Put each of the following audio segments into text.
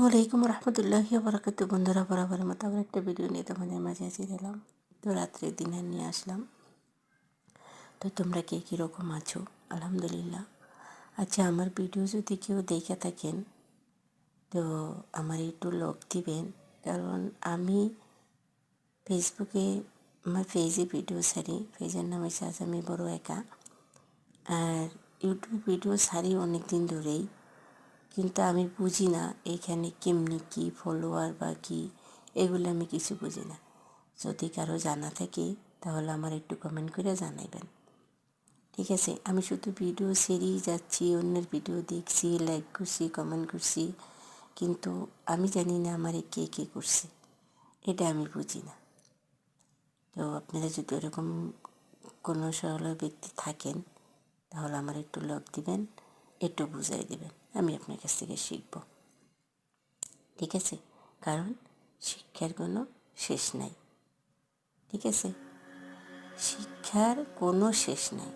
আলাইকুম রহমতুল্লাহি বারাকাতু। বন্ধুরা, বরাবরের মতো আবার একটা ভিডিও নিয়ে তোমাদের মাঝে এসে দিলাম। তো রাত্রে ডিনার নিয়ে আসলাম। তো তোমরা কে কীরকম আছো? আলহামদুলিল্লাহ। আচ্ছা, আমার ভিডিও যদি কেউ দেখে থাকেন তো আমার একটু লোক দিবেন, কারণ আমি ফেসবুকে আমার পেজে ভিডিও ছাড়ি। পেজের নাম হচ্ছে আজ আমি বড় একা। আর ইউটিউব ভিডিও ছাড়ি অনেক দিন ধরেই, কিন্তু আমি বুঝি না এইখানে কেমনি কী ফলোয়ার বা কী, এগুলো আমি কিছু বুঝি না। যদি কারো জানা থাকে তাহলে আমার একটু কমেন্ট করে জানাইবেন, ঠিক আছে? আমি শুধু ভিডিও সেরেই যাচ্ছি, অন্যের ভিডিও দেখছি, লাইক করছি, কমেন্ট করছি, কিন্তু আমি জানি না আমার কে কে করছে, এটা আমি বুঝি না। তো আপনারা যদি ওরকম কোনো সরল ব্যক্তি থাকেন তাহলে আমার একটু লক দিবেন, একটু বুঝাই দেবেন, আমি আপনার কাছ থেকে শিখব, ঠিক আছে? কারণ শিক্ষার কোনো শেষ নাই, ঠিক আছে? শিক্ষার কোনো শেষ নাই,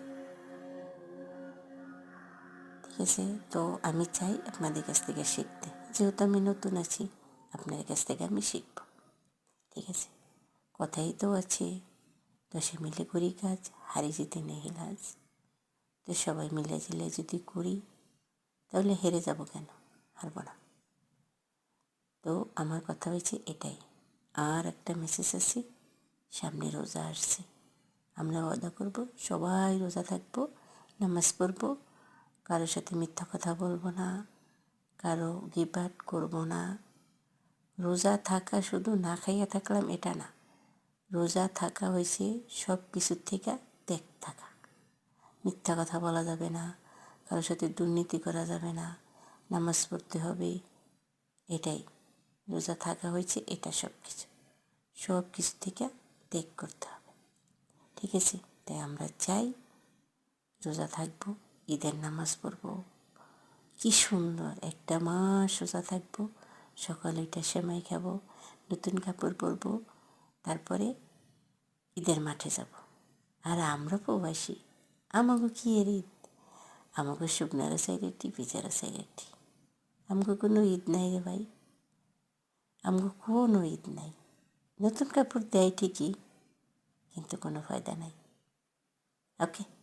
ঠিক আছে? তো আমি চাই আপনাদের কাছ থেকে শিখতে, যেহেতু আমি নতুন আছি, আপনাদের কাছ থেকে আমি শিখব, ঠিক আছে? কথাই তো আছে, দশে মিলে করি কাজ, হারি জিতে নেই লাজ। তো সবাই মিলে ঝিলে যদি করি তাহলে হেরে যাব কেন? হারব না। তো আমার কথা হয়েছে এটাই। আর একটা মেসেজ আছে, সামনে রোজা আসছে, আমরা ওয়াদা করব সবাই রোজা থাকবো, নামাজ পড়ব, কারোর সাথে মিথ্যা কথা বলবো না, কারো গিবত করব না। রোজা থাকা শুধু না খাইয়া থাকলাম এটা না, রোজা থাকা হয়েছে সব কিছুর থেকে ত্যাগ থাকা। মিথ্যা কথা বলা যাবে না, কারোর সাথে দুর্নীতি করা যাবে না, নামাজ পড়তে হবে, এটাই রোজা থাকা হয়েছে। এটা সব কিছু থেকে ত্যাগ করতে হবে, ঠিক আছে? তাই আমরা চাই রোজা থাকবো, ঈদের নামাজ পড়বো, কি সুন্দর একটা মাস রোজা থাকবো, সকালে এটা সেমাই খাবো, নতুন কাপড় পরবো, তারপরে ঈদের মাঠে যাব। আর আমরা প্রবাসী, আমাকে কি এর ঈদ? আমাকে শুকনারও সাইডেরটি, পিচারও সাইডেরটি, আমাকে কোনো ঈদ নাই রে ভাই, আমাকে কোনো ঈদ নাই। নতুন কাপড় দেয় ঠিকই, কিন্তু কোনো ফায়দা নাই। ওকে।